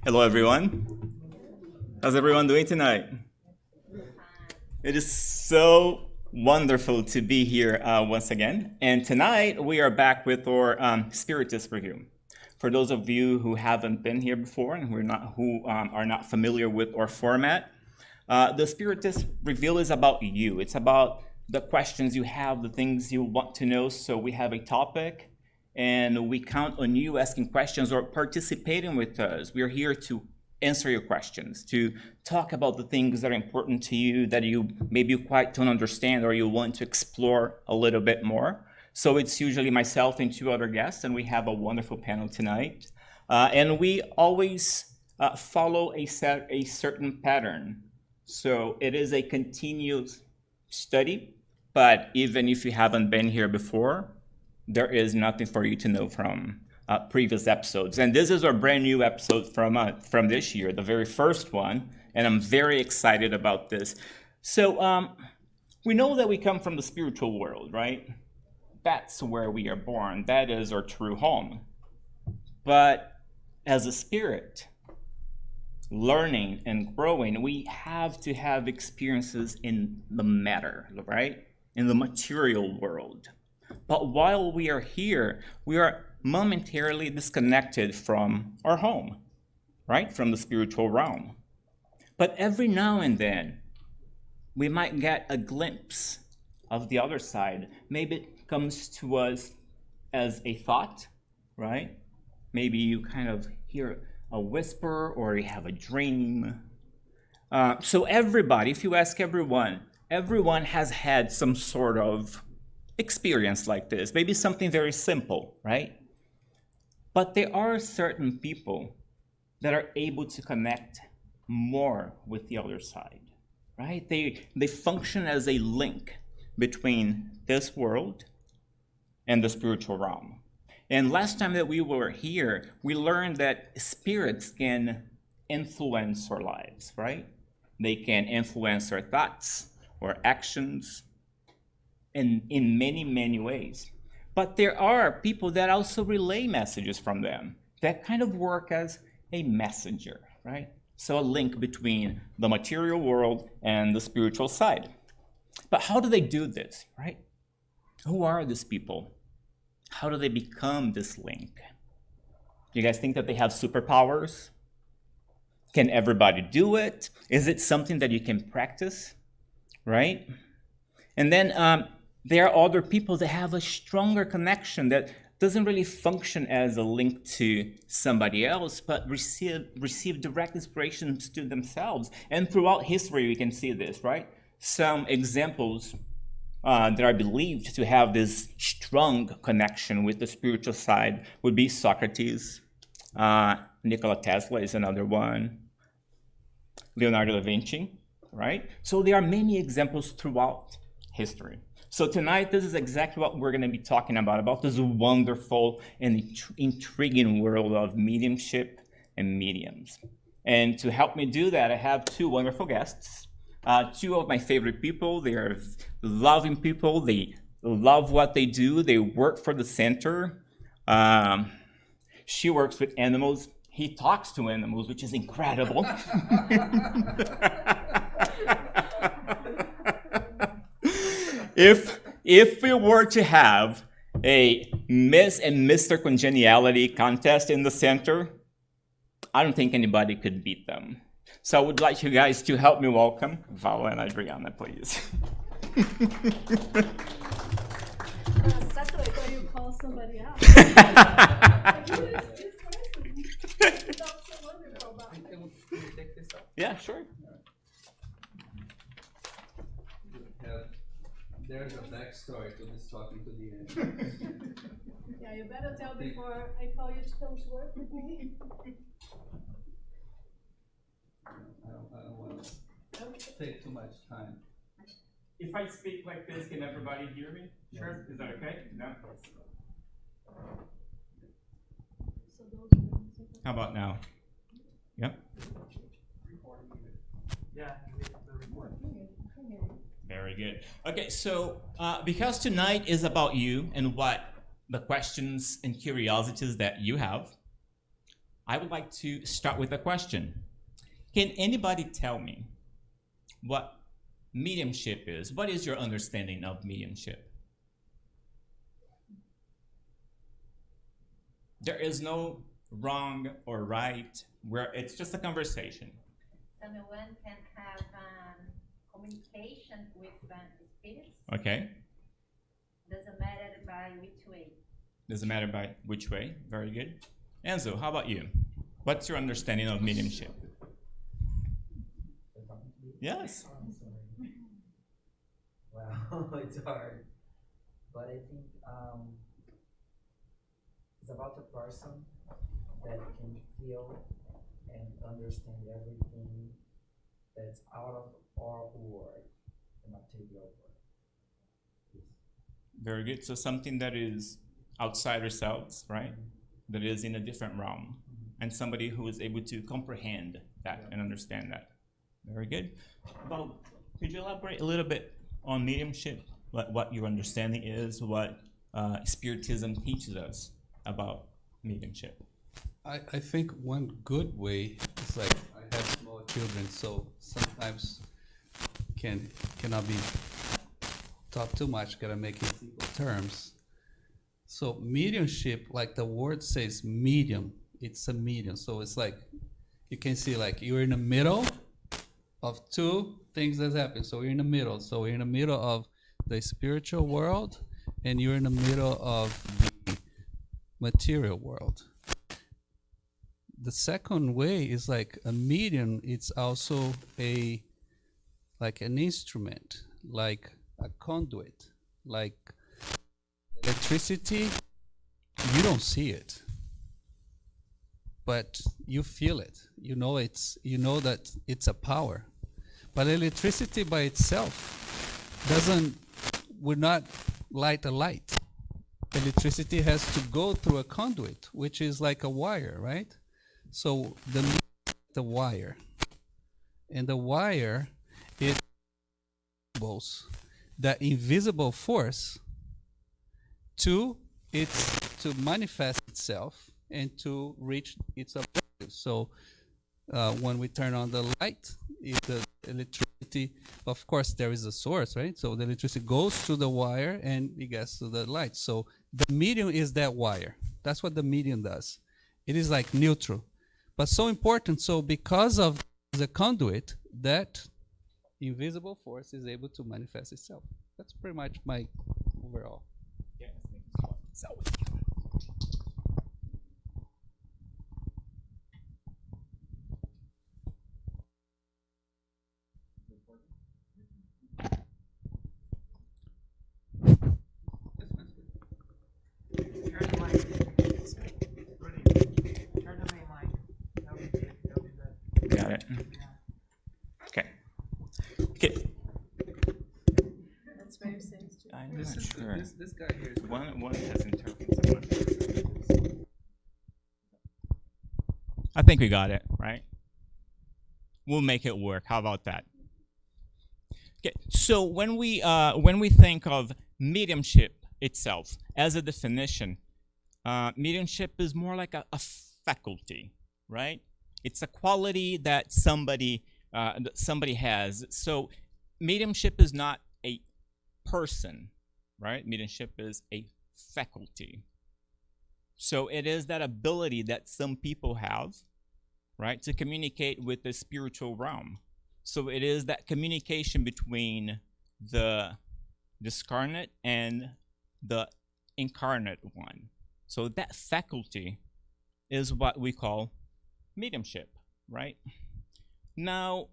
Hello, everyone. How's everyone doing tonight? It is so wonderful to be here once again. And tonight we are back with our Spiritist review. For those of you who haven't been here before and who are not familiar with our format, the Spiritist review is about you. It's about the questions you have, the things you want to know. So we have a topic, and we count on you asking questions or participating with us. We are here to answer your questions, to talk about the things that are important to you that you maybe quite don't understand or you want to explore a little bit more. So it's usually myself and two other guests, and we have a wonderful panel tonight. And we always follow a certain pattern. So it is a continuous study, but even if you haven't been here before, there is nothing for you to know from previous episodes. And this is our brand new episode from this year, the very first one, and I'm very excited about this. So we know that we come from the spiritual world, right? That's where we are born. That is our true home. But as a spirit, learning and growing, we have to have experiences in the matter, right? In the material world. But while we are here, we are momentarily disconnected from our home, right? From the spiritual realm. But every now and then, we might get a glimpse of the other side. Maybe it comes to us as a thought, right? Maybe you kind of hear a whisper or you have a dream. So everybody, if you ask everyone has had some sort of experience like this, maybe something very simple, right? But there are certain people that are able to connect more with the other side, right? They function as a link between this world and the spiritual realm. And last time that we were here, we learned that spirits can influence our lives, right? They can influence our thoughts or actions, in many, many ways. But there are people that also relay messages from them that kind of work as a messenger, right? So a link between the material world and the spiritual side. But how do they do this, right? Who are these people? How do they become this link? Do you guys think that they have superpowers? Can everybody do it? Is it something that you can practice, right? And then there are other people that have a stronger connection that doesn't really function as a link to somebody else, but receive direct inspirations to themselves. And throughout history, we can see this, right? Some examples that are believed to have this strong connection with the spiritual side would be Socrates, Nikola Tesla is another one, Leonardo da Vinci, right? So there are many examples throughout history. So tonight, this is exactly what we're going to be talking about this wonderful and intriguing world of mediumship and mediums. And to help me do that, I have two wonderful guests, two of my favorite people. They are loving people. They love what they do. They work for the center. She works with animals. He talks to animals, which is incredible. If we were to have a Miss and Mr. Congeniality contest in the center, I don't think anybody could beat them. So I would like you guys to help me welcome Vala and Adriana, please. That's the way you call somebody out. Yeah, sure. There's a backstory to this talking to the end. Yeah, you better tell before I call you to come to work with me. I don't want to take too much time. If I speak like this, can everybody hear me? Sure. Is that okay? No? How about now? Yep. Yeah, the recording. Very good. Okay, so because tonight is about you and what the questions and curiosities that you have, I would like to start with a question. Can anybody tell me what mediumship is? What is your understanding of mediumship? There is no wrong or right, where it's just a conversation. Someone can have communication with spirits. Okay. Doesn't matter by which way. Doesn't matter by which way. Very good. Enzo, how about you? What's your understanding of mediumship? Yes. Wow, it's hard. But I think it's about a person that can feel and understand everything that's out of our world, the material world. Very good. So something that is outside ourselves, right? That is in a different realm. And somebody who is able to comprehend that and understand that. Very good. Well, could you elaborate a little bit on mediumship? What your understanding is, what Spiritism teaches us about mediumship? I think one good way is like I have small children, so sometimes cannot be talk too much, gotta make it simple terms. So mediumship, like the word says medium, it's a medium. So it's like you can see like you're in the middle of two things that happen. So you're in the middle. So you're in the middle of the spiritual world and you're in the middle of the material world. The second way is like a medium, it's also like an instrument, like a conduit, like electricity. You don't see it, but you feel it. You know that it's a power. But electricity by itself would not light a light. Electricity has to go through a conduit, which is like a wire, right? So the wire, and the wire, it enables that invisible force to manifest itself and to reach its objective. So when we turn on the light, the electricity, of course, there is a source, right? So the electricity goes through the wire and it gets to the light. So the medium is that wire. That's what the medium does. It is like neutral, but so important. So because of the conduit, that invisible force is able to manifest itself. That's pretty much my overall. Yeah, so. Got it. Okay. Okay. That's very sensitive. I'm This not is sure. this guy here is One has interpreted. I think we got it, right? We'll make it work. How about that? Okay. So when we think of mediumship itself as a definition, mediumship is more like a faculty, right? It's a quality that somebody has. So mediumship is not a person, right? Mediumship is a faculty. So it is that ability that some people have, right, to communicate with the spiritual realm. So it is that communication between the discarnate and the incarnate one. So that faculty is what we call mediumship, right? Now,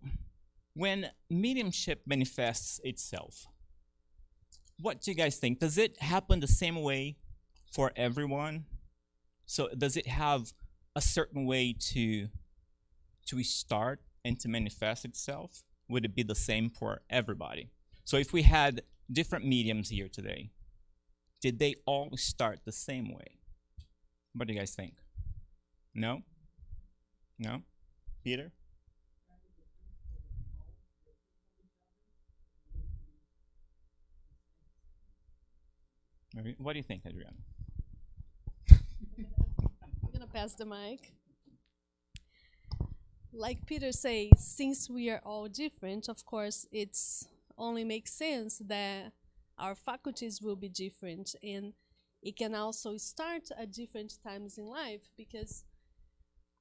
when mediumship manifests itself, what do you guys think? Does it happen the same way for everyone? So does it have a certain way to start and to manifest itself? Would it be the same for everybody? So if we had different mediums here today, did they all start the same way? What do you guys think? No? No? Peter? What do you think, Adriana? I'm gonna pass the mic. like Peter say, since we are all different, of course, it's only makes sense that our faculties will be different, and it can also start at different times in life, because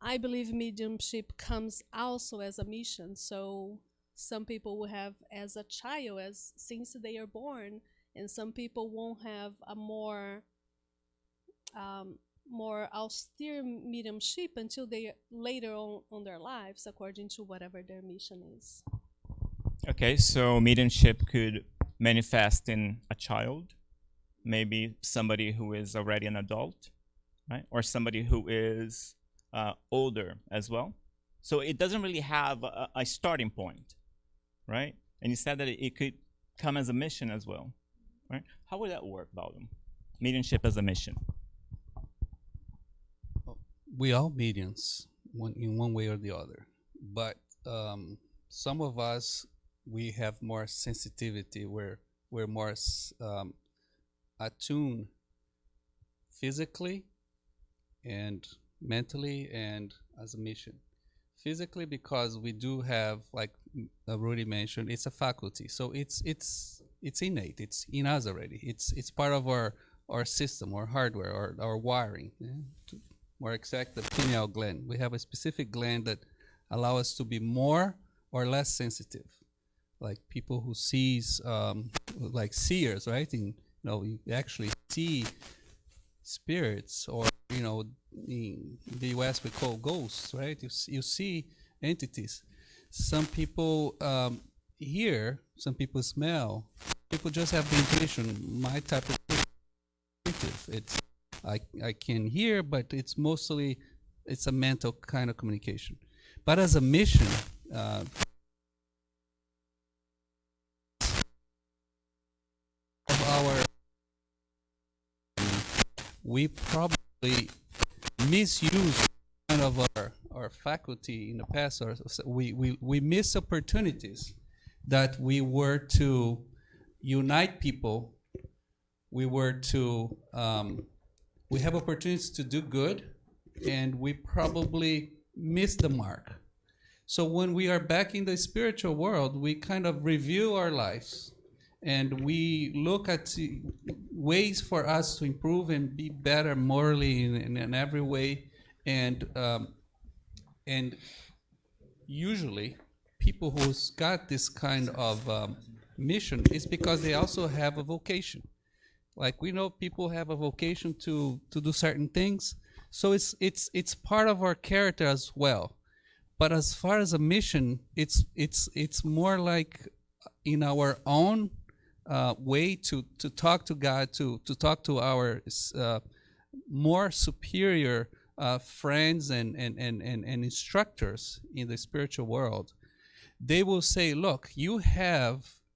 I believe mediumship comes also as a mission. So some people will have as a child, as since they are born, and some people won't have a um, more austere mediumship until they later on their lives, according to whatever their mission is. Okay, so mediumship could manifest in a child, maybe somebody who is already an adult, right? Or somebody who is older as well. So it doesn't really have a starting point, right? And you said that it could come as a mission as well, right? How would that work, Baldwin? Mediumship as a mission. We all mediums, in one way or the other, but some of us, we have more sensitivity. We're more attuned physically and mentally and as a mission. Physically, because we do have, like Rudy mentioned, it's a faculty, so it's innate. It's in us already. It's part of our system, our hardware, our wiring. More exact, the pineal gland. We have a specific gland that allow us to be more or less sensitive, like people who sees, like seers, right? And you actually see spirits, or in the U.S. we call ghosts, right? You see entities. Some people hear, some people smell. People just have the intuition. My type of intuitive. It's I can hear, but it's a mental kind of communication. But as a mission, we probably misuse kind of our faculty in the past, or we miss opportunities that we were to unite people. We were to we have opportunities to do good, and we probably miss the mark. So when we are back in the spiritual world, we kind of review our lives, and we look at ways for us to improve and be better morally in every way. And usually people who's got this kind of mission is because they also have a vocation. Like, we know people have a vocation to do certain things, so it's part of our character as well. But as far as a mission, it's more like in our own way to talk to God, to talk to our more superior friends and instructors in the spiritual world. They will say, look,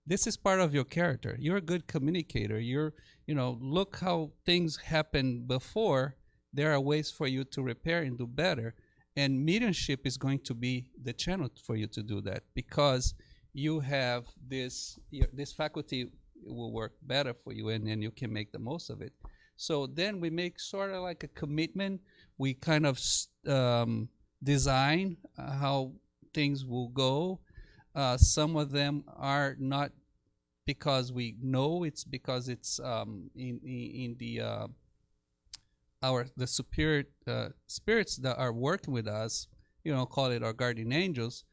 this is part of your character. You're a good communicator. Look how things happened before. There are ways for you to repair and do better. And mediumship is going to be the channel for you to do that, because you have this faculty will work better for you, and you can make the most of it. So then we make sort of like a commitment. We kind of design how things will go. Some of them are not because we know, it's because it's in the superior spirits that are working with us, call it our guardian angels.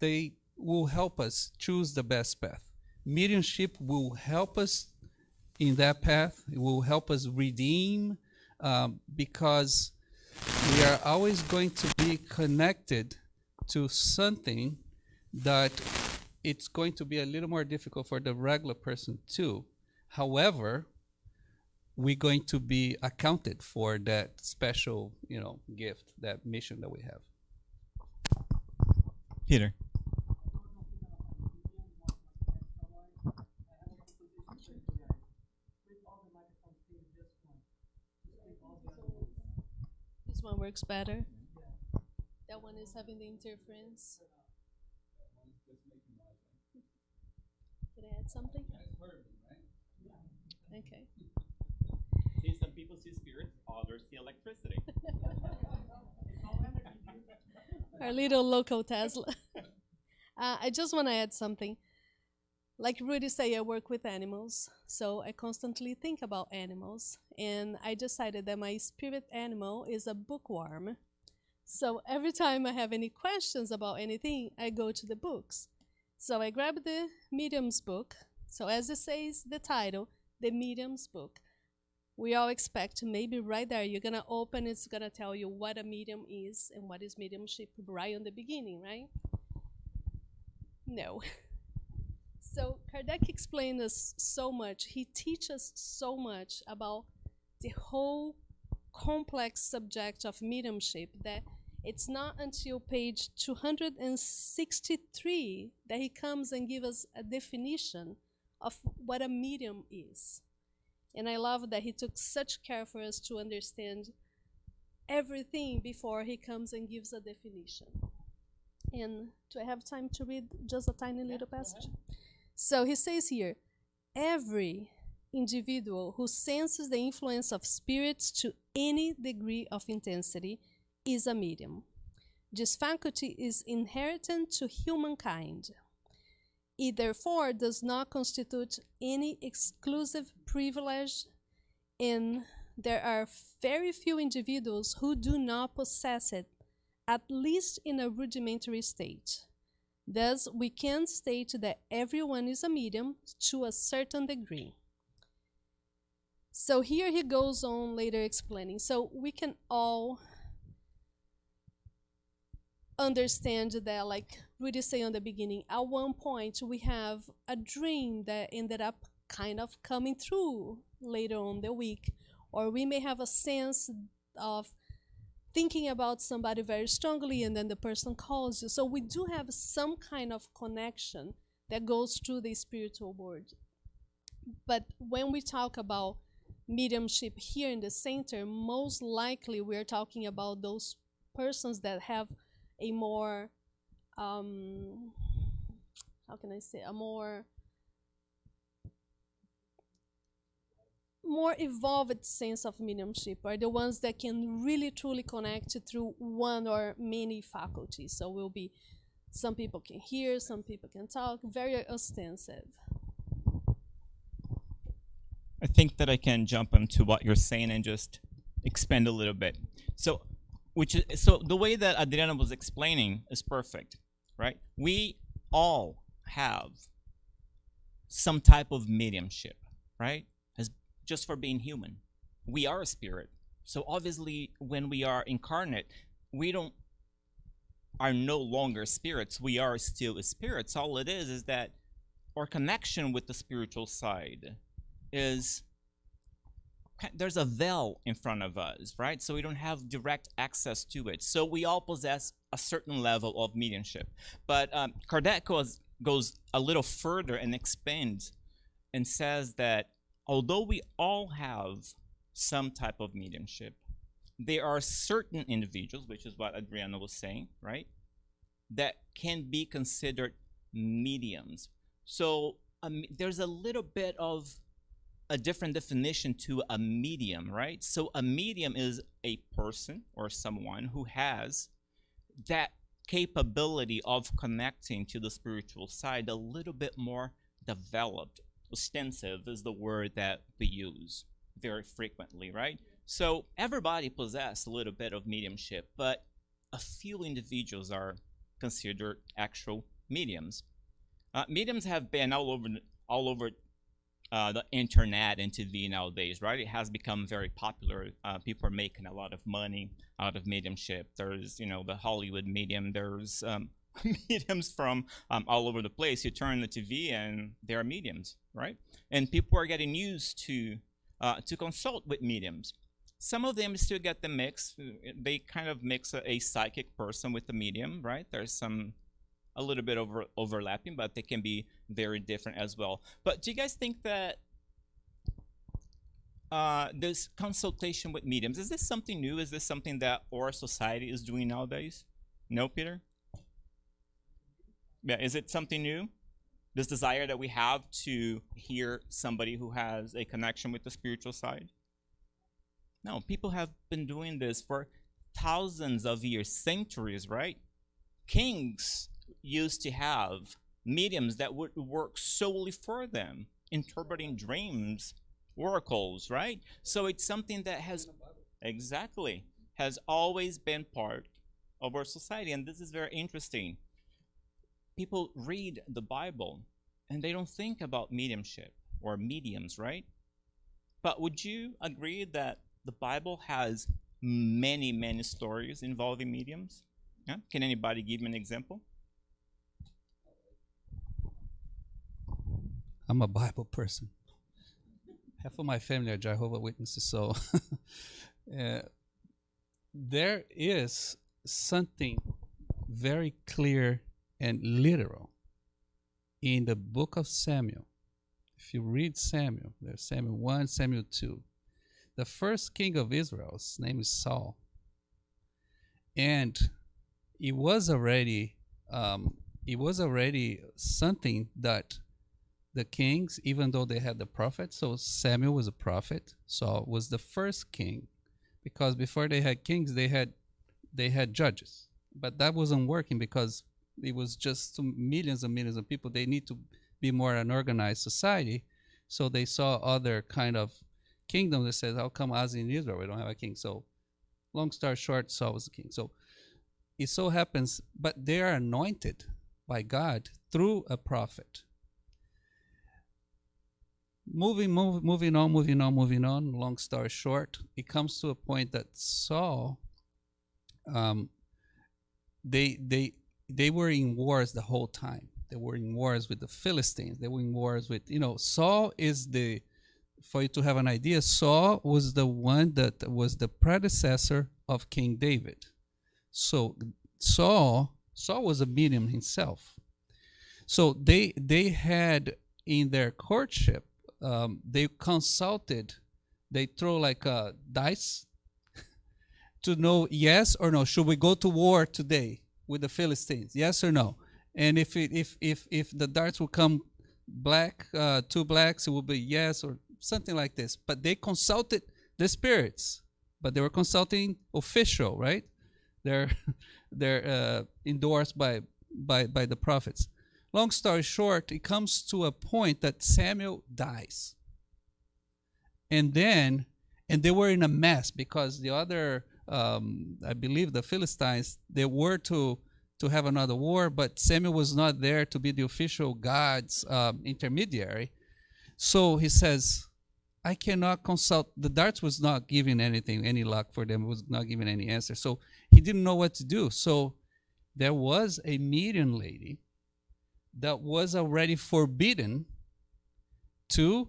They will help us choose the best path. Mediumship will help us in that path. It will help us redeem, because we are always going to be connected to something that it's going to be a little more difficult for the regular person too. However, we're going to be accounted for that special, gift, that mission that we have. Peter. This one works better. That one is having the interference. Can I add something? Okay. See, some people see spirits, others see electricity. Our little local Tesla. I just want to add something. Like Rudy say, I work with animals, so I constantly think about animals. And I decided that my spirit animal is a bookworm. So every time I have any questions about anything, I go to the books. So I grab the Medium's book. So as it says, the title, the Medium's book. We all expect maybe right there, you're going to open, it's going to tell you what a medium is and what is mediumship right on the beginning, right? No. So Kardec explained us so much. He teaches so much about the whole complex subject of mediumship that it's not until page 263 that he comes and gives us a definition of what a medium is. And I love that he took such care for us to understand everything before he comes and gives a definition. And do I have time to read just a tiny little passage? So he says here, every individual who senses the influence of spirits to any degree of intensity is a medium. This faculty is inherent to humankind. It therefore does not constitute any exclusive privilege, and there are very few individuals who do not possess it, at least in a rudimentary state. Thus, we can state that everyone is a medium to a certain degree. So here he goes on later explaining. So we can all understand that, like Rudy said on the beginning, at one point we have a dream that ended up kind of coming through later on the week, or we may have a sense of thinking about somebody very strongly and then the person calls you. So we do have some kind of connection that goes through the spiritual world. But when we talk about mediumship here in the center, most likely we're talking about those persons that have a more, how can I say, a more evolved sense of mediumship, are the ones that can really truly connect through one or many faculties. So will be, some people can hear, some people can talk, very ostensive. I think that I can jump into what you're saying and just expand a little bit. So the way that Adriana was explaining is perfect, right? We all have some type of mediumship, right? Just for being human. We are a spirit. So obviously when we are incarnate, we are no longer spirits. We are still spirits. All it is that our connection with the spiritual side is, there's a veil in front of us, right? So we don't have direct access to it. So we all possess a certain level of mediumship. But Kardec goes a little further and expands and says that although we all have some type of mediumship, there are certain individuals, which is what Adriana was saying, right, that can be considered mediums. So there's a little bit of a different definition to a medium, right? So a medium is a person or someone who has that capability of connecting to the spiritual side a little bit more developed. Ostensive is the word that we use very frequently, right? So everybody possesses a little bit of mediumship, but a few individuals are considered actual mediums. Mediums have been all over the internet and TV nowadays, right? It has become very popular. People are making a lot of money out of mediumship. There's, the Hollywood medium. There's mediums from all over the place. You turn the TV and there are mediums, right? And people are getting used to consult with mediums. Some of them still get the mix. They kind of mix a psychic person with a medium, right? There's a little bit overlapping, but they can be very different as well. But do you guys think that this consultation with mediums, is this something new? Is this something that our society is doing nowadays? No, Peter? Yeah, is it something new? This desire that we have to hear somebody who has a connection with the spiritual side? No, people have been doing this for thousands of years, centuries, right? kings used to have mediums that would work solely for them, interpreting dreams, oracles, right? So it's something that has exactly has always been part of our society, and this is very interesting. People read the Bible and they don't think about mediumship or mediums, right? But would you agree that the Bible has many, many stories involving mediums? Yeah? Can anybody give me an example? I'm a Bible person. Half of my family are Jehovah's Witnesses, so there is something very clear and literal in the book of Samuel. If you read Samuel, there's Samuel 1, Samuel 2. The first king of Israel's name is Saul. And it was already something that the kings, even though they had the prophet, so Samuel was a prophet, Saul was the first king, because before they had kings, they had judges. But that wasn't working because it was just millions and millions of people. They need to be more an organized society. So they saw other kind of kingdoms that said, how come us in Israel, we don't have a king? So long story short, Saul was the king. So it so happens, but they are anointed by God through a prophet. Moving on. Long story short, it comes to a point that Saul, they were in wars the whole time. They were in wars with the Philistines. They were in wars with, Saul is for you to have an idea, Saul was the one that was the predecessor of King David. So Saul was a medium himself. So they had in their courtship, they consulted, they throw like a dice to know yes or no. Should we go to war today with the Philistines? Yes or no? And if the darts will come black, two blacks, it will be yes or something like this. But they consulted the spirits, but they were consulting official, right? They're endorsed by the prophets. Long story short, it comes to a point that Samuel dies. And they were in a mess because the other, I believe the Philistines, they were to have another war, but Samuel was not there to be the official God's intermediary. So he says, I cannot consult. The darts was not giving any luck for them. It was not giving any answer. So he didn't know what to do. So there was a medium lady that was already forbidden to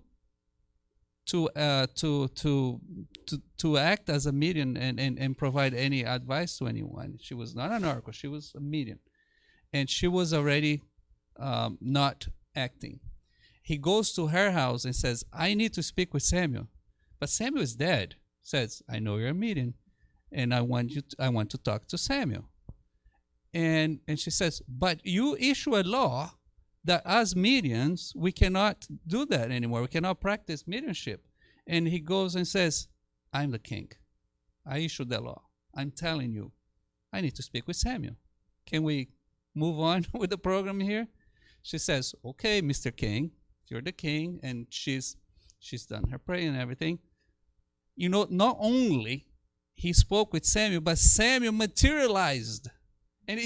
act as a medium and provide any advice to anyone. She was not an oracle. She was a medium. And she was already not acting. He goes to her house and says, I need to speak with Samuel. But Samuel is dead. Says, I know you're a medium, and I want to talk to Samuel. And she says, but you issue a law that as mediums, we cannot do that anymore. We cannot practice mediumship. And he goes and says, I'm the king. I issued that law. I'm telling you, I need to speak with Samuel. Can we move on with the program here? She says, okay, Mr. King, you're the king. And she's done her prayer and everything. Not only he spoke with Samuel, but Samuel materialized. And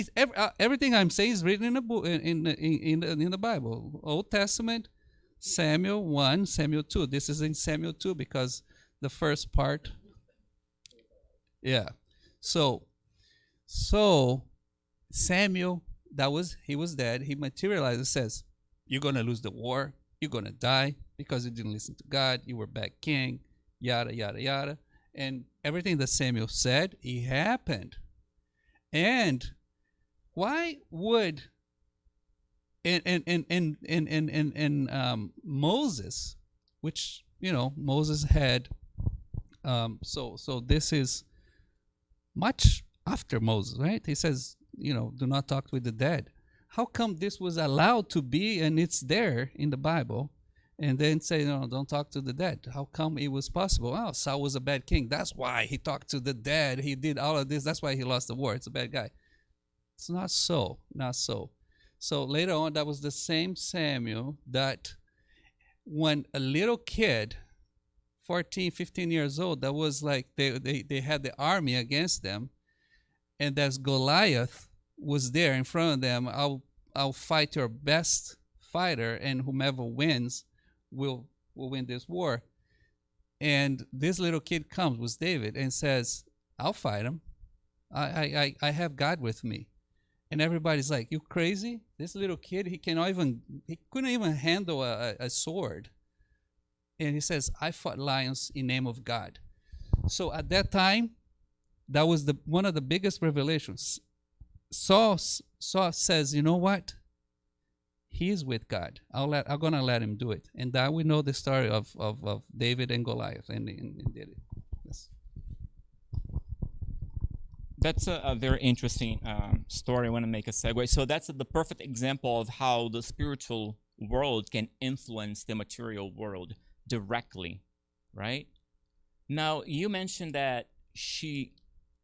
everything I'm saying is written in the book, in the Bible. Old Testament, Samuel 1, Samuel 2. This is in Samuel 2 because the first part. Yeah. So Samuel, he was dead. He materialized and says, you're going to lose the war. You're going to die because you didn't listen to God. You were bad king, yada, yada, yada. And everything that Samuel said, it happened. And why would Moses, which Moses had, so this is much after Moses, right? He says, do not talk with the dead. How come this was allowed to be and it's there in the Bible, and then say, no, don't talk to the dead? How come it was possible? Oh, Saul was a bad king. That's why he talked to the dead. He did all of this. That's why he lost the war. It's a bad guy. It's not so, not so. So later on, that was the same Samuel that when a little kid, 14, 15 years old, that was like they had the army against them, and as Goliath was there in front of them, I'll fight your best fighter, and whomever wins will win this war. And this little kid comes with David and says, I'll fight him. I have God with me. And everybody's like, you crazy? This little kid, he couldn't even handle a sword. And he says, I fought lions in name of God. So at that time, that was one of the biggest revelations. Saul says, you know what? He is with God. I'm gonna let him do it. And that we know the story of David and Goliath, and did it. Yes. That's a very interesting story. I want to make a segue. So that's the perfect example of how the spiritual world can influence the material world directly, right? Now, you mentioned that she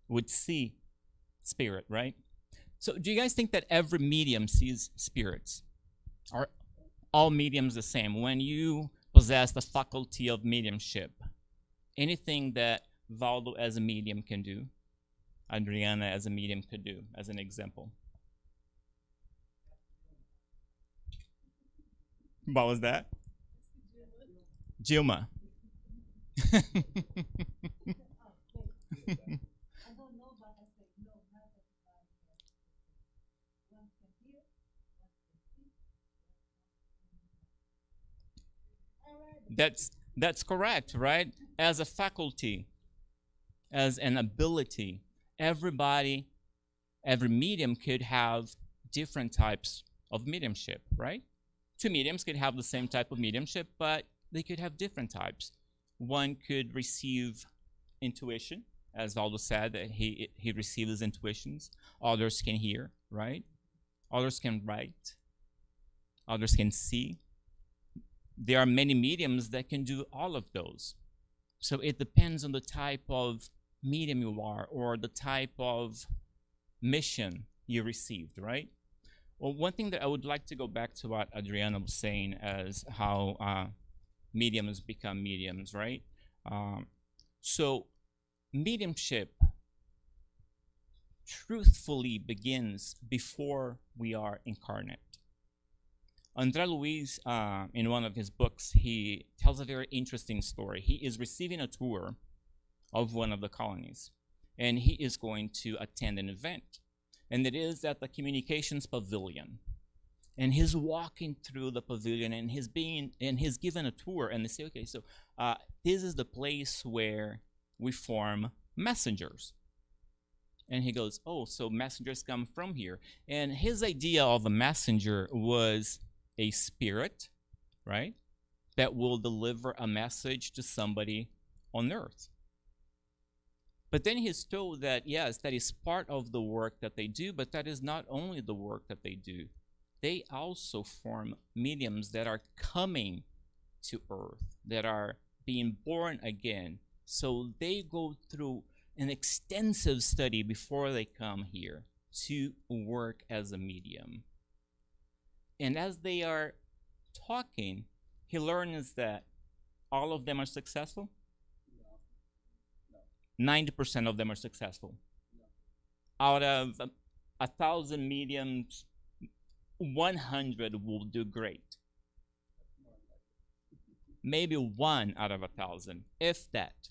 would see spirit, right? So do you guys think that every medium sees spirits? Are all mediums the same? When you possess the faculty of mediumship, anything that Valdo as a medium can do, Adriana as a medium could do, as an example. What was that? Gilma. That's correct, right? As a faculty, as an ability, every medium could have different types of mediumship, right? Two mediums could have the same type of mediumship, but they could have different types. One could receive intuition, as Valdo said, that he receives his intuitions. Others can hear, right? Others can write. Others can see. There are many mediums that can do all of those. So it depends on the type of medium you are, or the type of mission you received, right? Well, one thing that I would like to go back to what Adriana was saying as how mediums become mediums, right? So mediumship truthfully begins before we are incarnate. André Luiz, in one of his books, he tells a very interesting story. He is receiving a tour of one of the colonies, and he is going to attend an event. And it is at the communications pavilion. And he's walking through the pavilion, and he's given a tour, and they say, okay, so this is the place where we form messengers. And he goes, oh, so messengers come from here. And his idea of a messenger was a spirit, right, that will deliver a message to somebody on earth. But then he's told that, yes, that is part of the work that they do, but that is not only the work that they do. They also form mediums that are coming to earth, that are being born again. So they go through an extensive study before they come here to work as a medium. And as they are talking, he learns that all of them are successful. 90% of them are successful. Out of 1,000 mediums, 100 will do great. Maybe 1 out of 1,000, if that.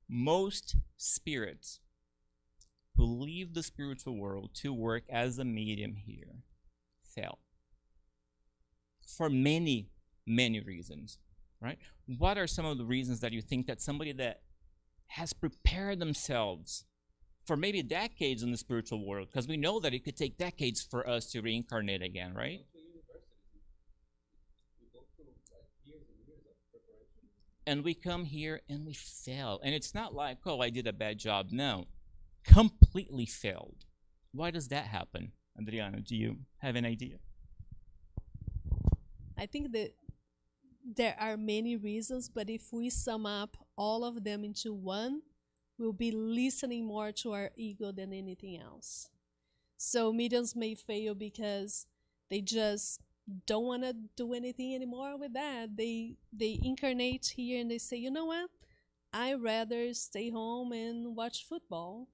Most spirits who leave the spiritual world to work as a medium here fail. For many, many reasons, right? What are some of the reasons that you think that somebody that has prepared themselves for maybe decades in the spiritual world, because we know that it could take decades for us to reincarnate again, right? And we come here and we fail. And it's not like, oh, I did a bad job. No, completely failed. Why does that happen? Adriana, do you have an idea? I think that there are many reasons, but if we sum up all of them into one, we'll be listening more to our ego than anything else. So mediums may fail because they just don't want to do anything anymore with that. They incarnate here and they say, you know what? I rather stay home and watch football.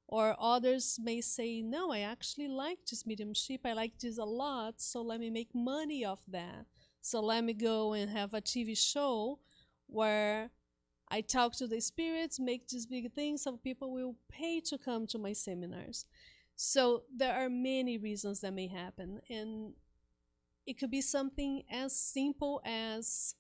Or others may say, no, I actually like this mediumship. I like this a lot, so let me make money off that. So let me go and have a TV show where I talk to the spirits, make these big things, so people will pay to come to my seminars. So there are many reasons that may happen, and it could be something as simple as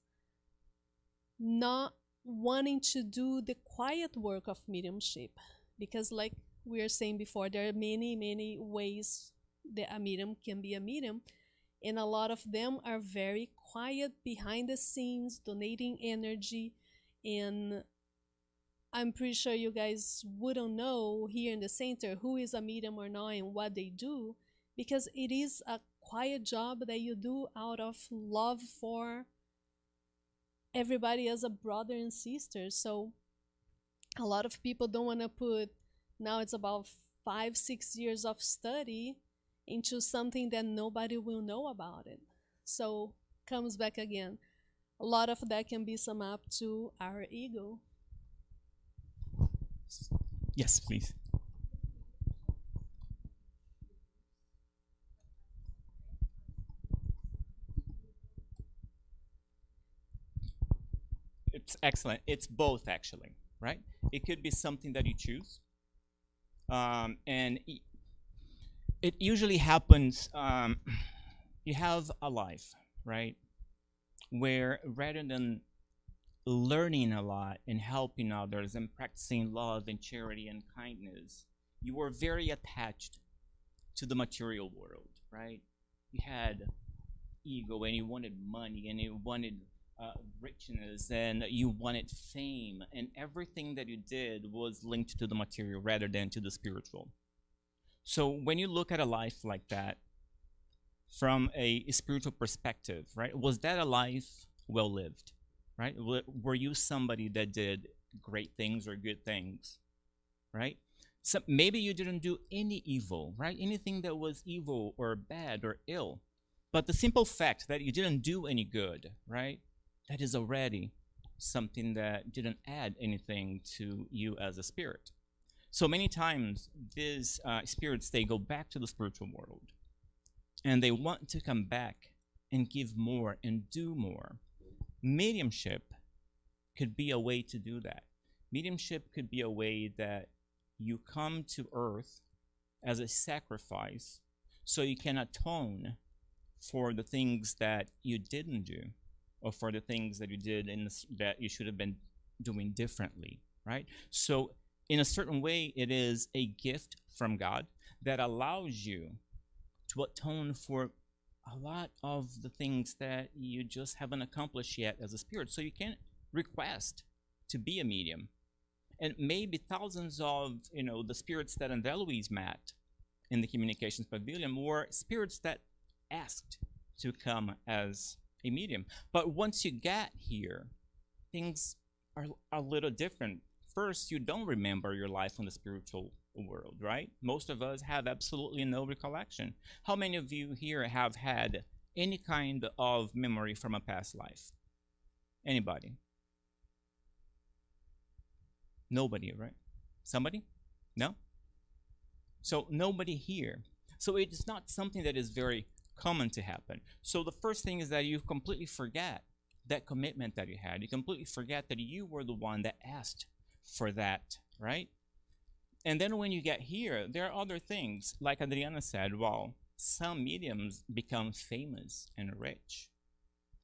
not wanting to do the quiet work of mediumship, because like we were saying before, there are many ways that a medium can be a medium, and a lot of them are very quiet behind the scenes, donating energy. And I'm pretty sure you guys wouldn't know here in the center who is a medium or not and what they do, because it is a quiet job that you do out of love for everybody as a brother and sister. So a lot of people don't want to put, now it's about 5-6 years of study into something that nobody will know about it. So comes back again, a lot of that can be summed up to our ego. Yes, please. It's excellent. It's both, actually, right? It could be something that you choose, and it usually happens. You have a life, right, where rather than learning a lot and helping others and practicing love and charity and kindness, you were very attached to the material world, right? You had ego and you wanted money and you wanted richness and you wanted fame, and everything that you did was linked to the material rather than to the spiritual. So when you look at a life like that from a spiritual perspective, right, was that a life well lived, right? Were you somebody that did great things or good things, right? So maybe you didn't do any evil, right? Anything that was evil or bad or ill. But the simple fact that you didn't do any good, right? That is already something that didn't add anything to you as a spirit. So many times these spirits, they go back to the spiritual world and they want to come back and give more and do more. Mediumship could be a way to do that. Mediumship could be a way that you come to earth as a sacrifice so you can atone for the things that you didn't do or for the things that you did that you should have been doing differently, right? So in a certain way, it is a gift from God that allows you to atone for a lot of the things that you just haven't accomplished yet as a spirit. So you can request to be a medium. And maybe thousands of, the spirits that Andreluis met in the communications pavilion were spirits that asked to come as a medium. But once you get here, things are a little different. First, you don't remember your life in the spiritual world, right? Most of us have absolutely no recollection. How many of you here have had any kind of memory from a past life? Anybody? Nobody, right? Somebody? No? So nobody here. So it's not something that is very common to happen. So the first thing is that you completely forget that commitment that you had. You completely forget that you were the one that asked for that, right? And then when you get here, there are other things. Like Adriana said, well, some mediums become famous and rich.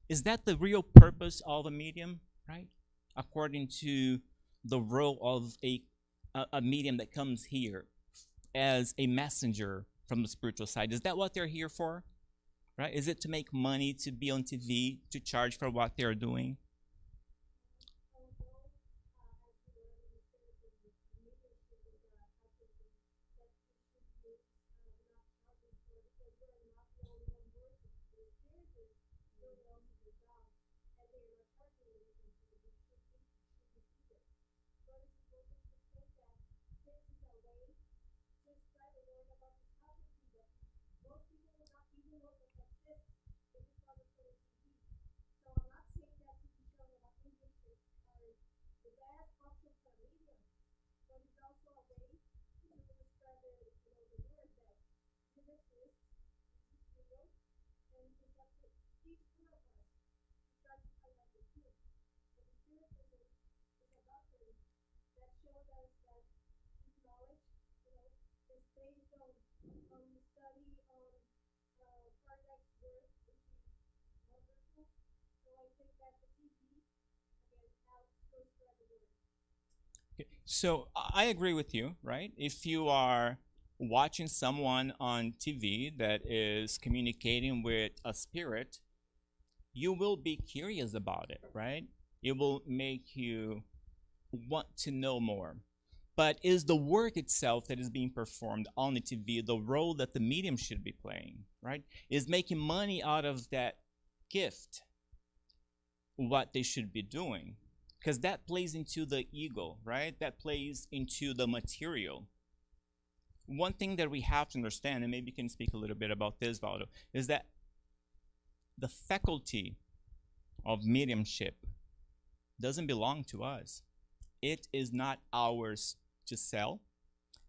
Is that the real purpose of a medium, right? According to the role of a medium that comes here as a messenger from the spiritual side. Is that what they're here for? Right? Is it to make money, to be on TV, to charge for what they're doing? showed us that this knowledge, is based on the study on cardiac work, which is wonderful. So I think that the TV, again, helps to spread the word. Okay, so I agree with you, right? If you are watching someone on TV that is communicating with a spirit, you will be curious about it, right? It will make you want to know more. But is the work itself that is being performed on the TV the role that the medium should be playing, right? Is making money out of that gift what they should be doing? Because that plays into the ego, right? That plays into the material. One thing that we have to understand, and maybe you can speak a little bit about this, Valdo, is that the faculty of mediumship doesn't belong to us. It is not ours to sell.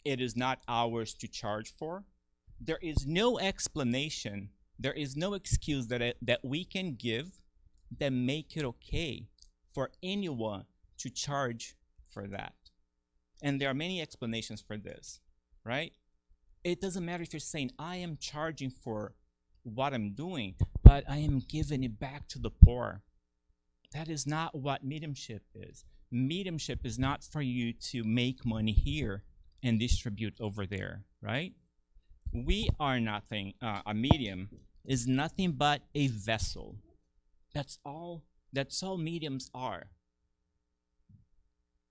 It is not ours to charge for. There is no explanation, there is no excuse that we can give that make it okay for anyone to charge for that. And there are many explanations for this, right? It doesn't matter if you're saying, I am charging for what I'm doing, but I am giving it back to the poor. That is not what mediumship is. Mediumship is not for you to make money here and distribute over there, right? We are nothing, a medium is nothing but a vessel. That's all mediums are.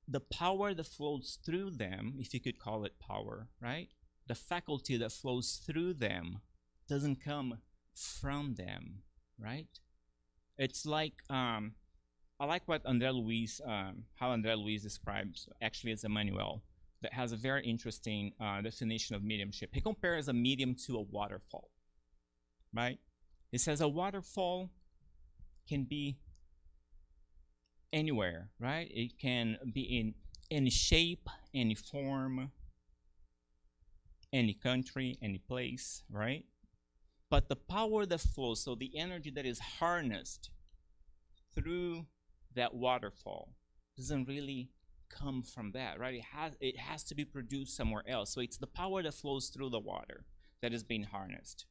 The power that flows through them, if you could call it power, right? The faculty that flows through them doesn't come from them, right? It's like, I like what André Luiz, how André Luiz describes actually as Emmanuel, that has a very interesting definition of mediumship. He compares a medium to a waterfall, right? He says a waterfall can be anywhere, right? It can be in any shape, any form, any country, any place, right? But the power that flows, so the energy that is harnessed through that waterfall doesn't really come from that, right? It has to be produced somewhere else. So it's the power that flows through the water that is being harnessed.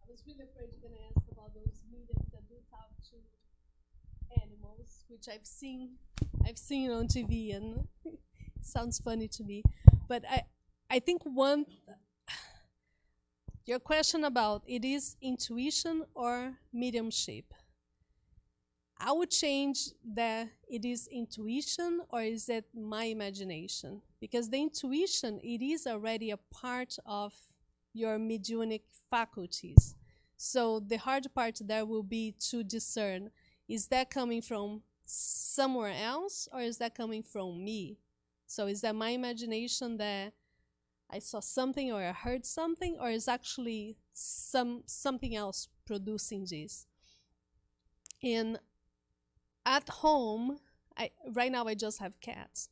I was really afraid you're gonna ask about those mediums that do talk to animals, which I've seen on TV, and it sounds funny to me. But I think your question about it is intuition or mediumship. I would change that it is intuition or is it my imagination? Because the intuition, it is already a part of your mediunic faculties. So the hard part there will be to discern, is that coming from somewhere else or is that coming from me? So is that my imagination that I saw something or I heard something, or is actually something else producing this? And at home, right now I just have cats,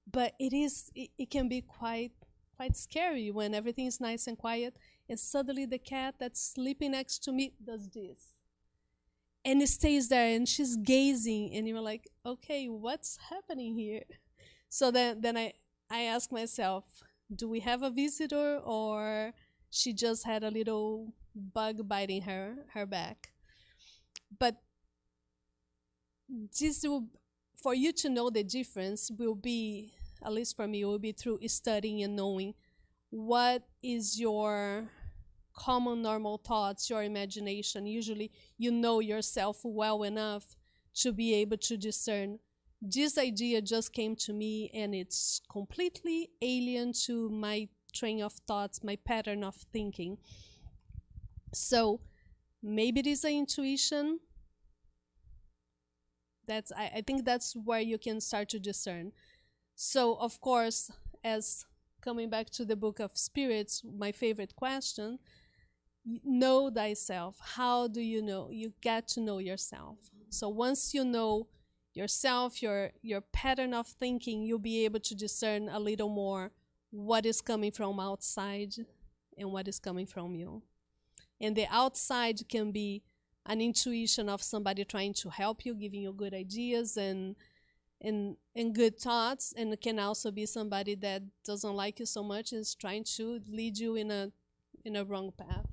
but it can be quite scary when everything is nice and quiet, and suddenly the cat that's sleeping next to me does this, and it stays there, and she's gazing, and you're like, okay, what's happening here? So then I ask myself, do we have a visitor, or she just had a little bug biting her back? But this will, for you to know the difference, will be, at least for me, will be through studying and knowing what is your common normal thoughts, your imagination. Usually you know yourself well enough to be able to discern, this idea just came to me and it's completely alien to my train of thoughts, my pattern of thinking. So maybe it is an intuition. I think that's where you can start to discern. So of course, as coming back to the book of spirits, my favorite question, know thyself. How do you know? You get to know yourself. So once you know yourself, your pattern of thinking, you'll be able to discern a little more what is coming from outside and what is coming from you. And the outside can be an intuition of somebody trying to help you, giving you good ideas and good thoughts, and it can also be somebody that doesn't like you so much, is trying to lead you in a wrong path.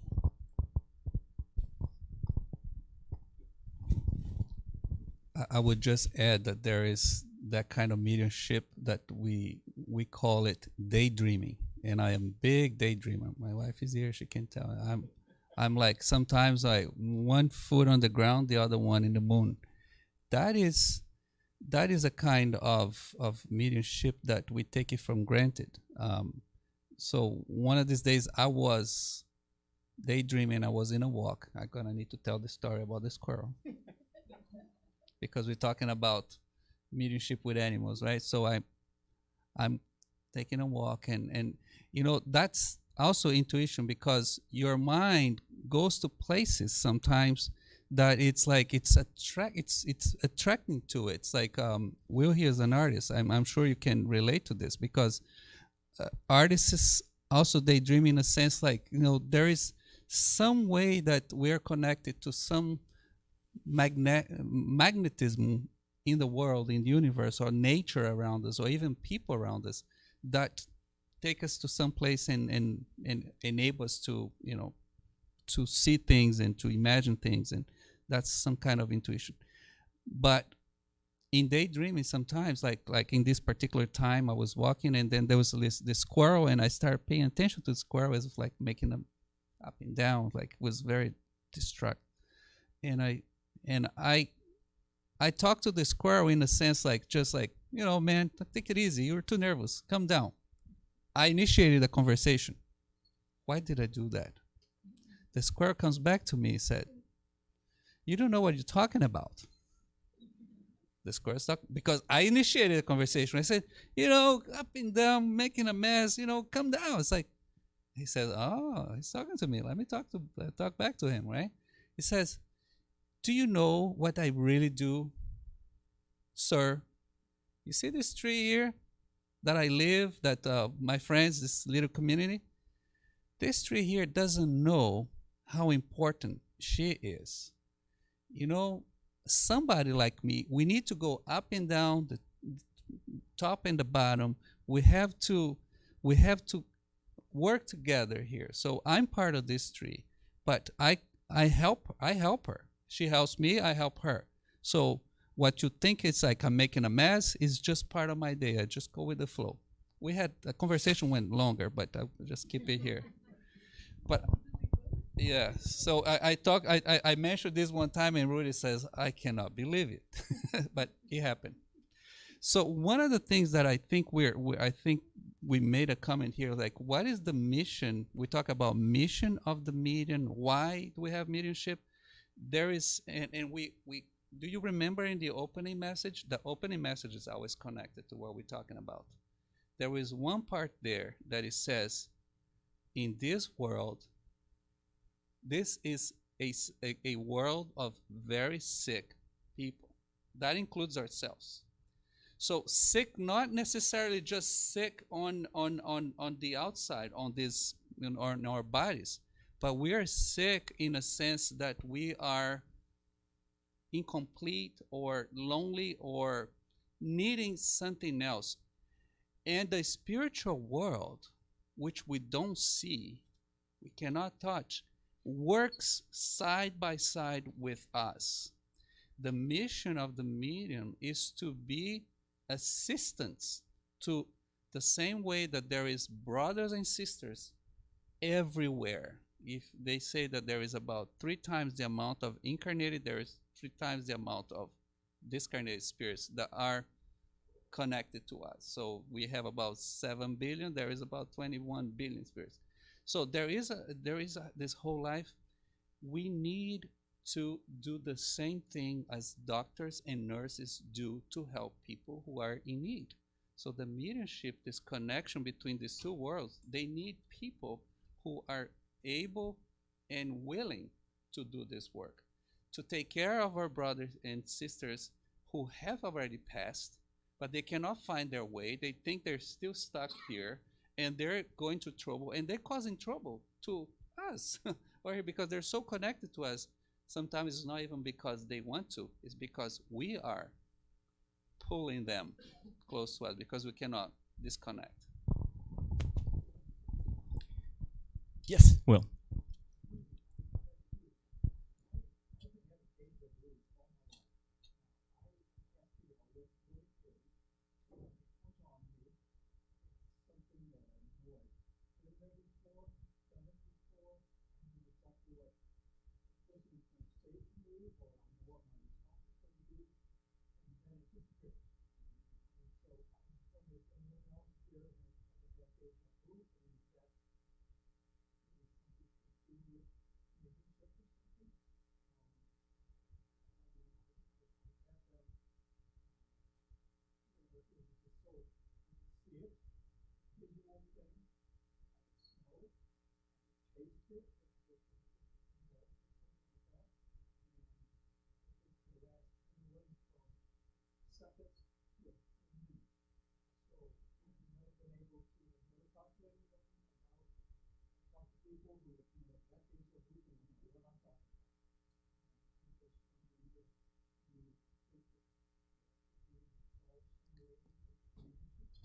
I would just add that there is that kind of mediumship that we call it daydreaming, and I am big daydreamer. My wife is here; she can tell. I'm like sometimes like one foot on the ground, the other one in the moon. That is a kind of mediumship that we take it from granted. So one of these days I was daydreaming. I was in a walk. I'm gonna need to tell the story about the squirrel because we're talking about mediumship with animals, right? So I'm taking a walk, and that's also intuition, because your mind goes to places sometimes that it's like it's attracting to it. It's like Will here is an artist. I'm sure you can relate to this, because artists also daydream in a sense, like there is some way that we're connected to some magnetism in the world, in the universe, or nature around us, or even people around us, that take us to some place and enable us to to see things and to imagine things, and that's some kind of intuition. But in daydreaming, sometimes, like in this particular time, I was walking, and then there was this squirrel, and I started paying attention to the squirrel as like making them up and down, like it was very distracted. And I talked to the squirrel in a sense, like just like, man, take it easy. You're too nervous. Calm down. I initiated a conversation. Why did I do that? The squirrel comes back to me and said, "You don't know what you're talking about." The squirrel stuck because I initiated a conversation. I said, up and down, making a mess, calm down. It's like, he says, "Oh, he's talking to me. Let me talk back to him," right? He says, "Do you know what I really do, sir? You see this tree here that I live, that my friends, this little community, this tree here doesn't know how important she is. Somebody like me, we need to go up and down, the top and the bottom. We have to work together here. So I'm part of this tree, but I help her. She helps me, I help her. So what you think it's like I'm making a mess is just part of my day. I just go with the flow." We had a conversation went longer, but I'll just keep it here. But yeah, so I mentioned this one time, and Rudy says, "I cannot believe it," but it happened. So one of the things that I think we made a comment here, like, what is the mission? We talk about mission of the medium. Why do we have mediumship? There is, and we do you remember in the opening message? The opening message is always connected to what we're talking about. There is one part there that it says, "In this world, this is a world of very sick people." That includes ourselves. So sick, not necessarily just sick on the outside, on this, on our bodies, but we are sick in a sense that we are incomplete or lonely or needing something else. And the spiritual world, which we don't see, we cannot touch, works side by side with us. The mission of the medium is to be assistants to the same way that there is brothers and sisters everywhere. If they say that there is about 3 times the amount of incarnated, there is 3 times the amount of discarnated spirits that are connected to us. So we have about 7 billion. There is about 21 billion spirits. So there is this whole life. We need to do the same thing as doctors and nurses do to help people who are in need. So the mediumship, this connection between these two worlds, they need people who are able and willing to do this work, to take care of our brothers and sisters who have already passed, but they cannot find their way. They think they're still stuck here, and they're going to trouble, and they're causing trouble to us, or because they're so connected to us. Sometimes it's not even because they want to, it's because we are pulling them close to us because we cannot disconnect. Yes, Will.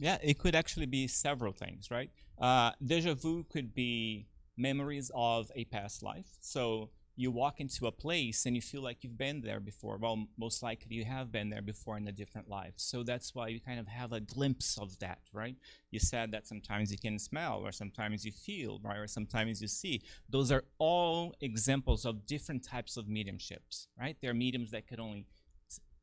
Yeah, it could actually be several things, right? Deja vu could be memories of a past life. So you walk into a place and you feel like you've been there before. Well, most likely you have been there before in a different life. So that's why you kind of have a glimpse of that, right? You said that sometimes you can smell, or sometimes you feel, right? Or sometimes you see. Those are all examples of different types of mediumships, right? There are mediums that could only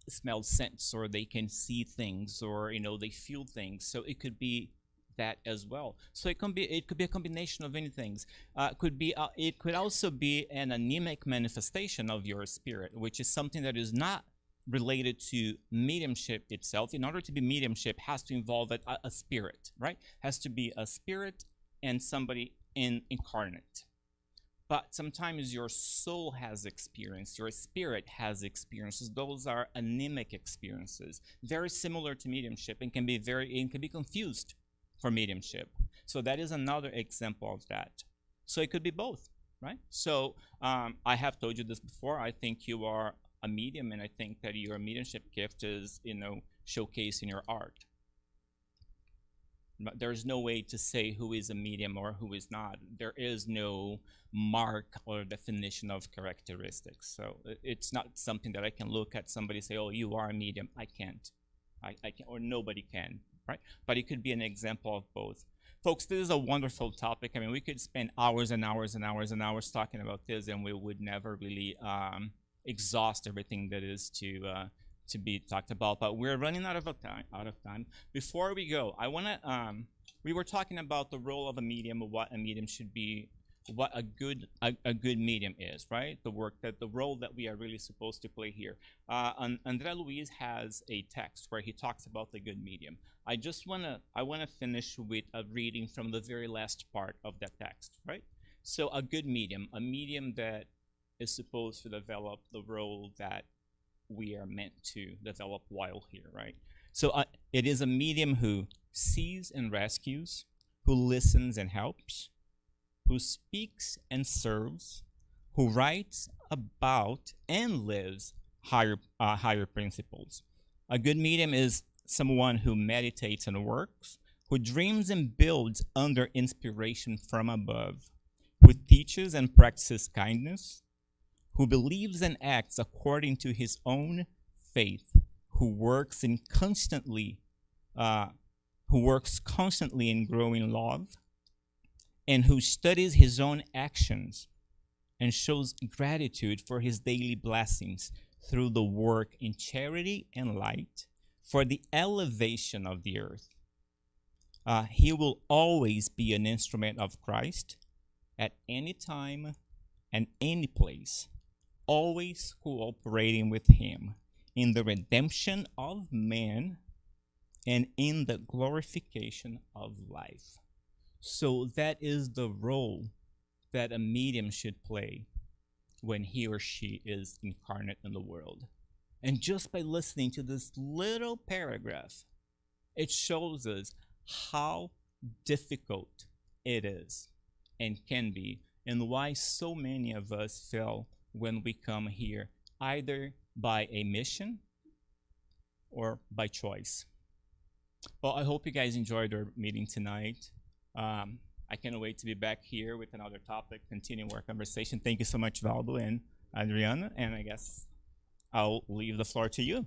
smell scents, or they can see things, or they feel things. So it could be that as well. So it could be a combination of many things. It could also be an anemic manifestation of your spirit, which is something that is not related to mediumship itself. In order to be mediumship, has to involve a spirit, right? Has to be a spirit and somebody incarnate. But sometimes your soul has experience, your spirit has experiences. Those are anemic experiences, very similar to mediumship, and can be confused for mediumship. So that is another example of that. So it could be both, right? So I have told you this before. I think you are a medium, and I think that your mediumship gift is, showcased in your art. But there's no way to say who is a medium or who is not. There is no mark or definition of characteristics. So it's not something that I can look at somebody and say, oh, you are a medium. I can't. I can't, or nobody can, right? But it could be an example of both. Folks, this is a wonderful topic. I mean, we could spend hours and hours and hours and hours talking about this, and we would never really exhaust everything that is to be talked about, but we're running out of time. Before we go, I want to. We were talking about the role of a medium, what a medium should be, what a good medium is, right? The role that we are really supposed to play here. André Luiz has a text where he talks about the good medium. I want to finish with a reading from the very last part of that text, right? So a good medium, a medium that is supposed to develop the role that we are meant to develop while here, right? So it is a medium who sees and rescues, who listens and helps, who speaks and serves, who writes about and lives higher principles. A good medium is someone who meditates and works, who dreams and builds under inspiration from above, who teaches and practices kindness, who believes and acts according to his own faith, who works constantly in growing love, and who studies his own actions and shows gratitude for his daily blessings through the work in charity and light, for the elevation of the earth. He will always be an instrument of Christ at any time and any place, always cooperating with him in the redemption of man and in the glorification of life. So that is the role that a medium should play when he or she is incarnate in the world. And just by listening to this little paragraph, it shows us how difficult it is and can be, and why so many of us fail when we come here, either by a mission or by choice. Well, I hope you guys enjoyed our meeting tonight. I can't wait to be back here with another topic, continuing our conversation. Thank you so much, Valdo and Adriana, and I guess I'll leave the floor to you.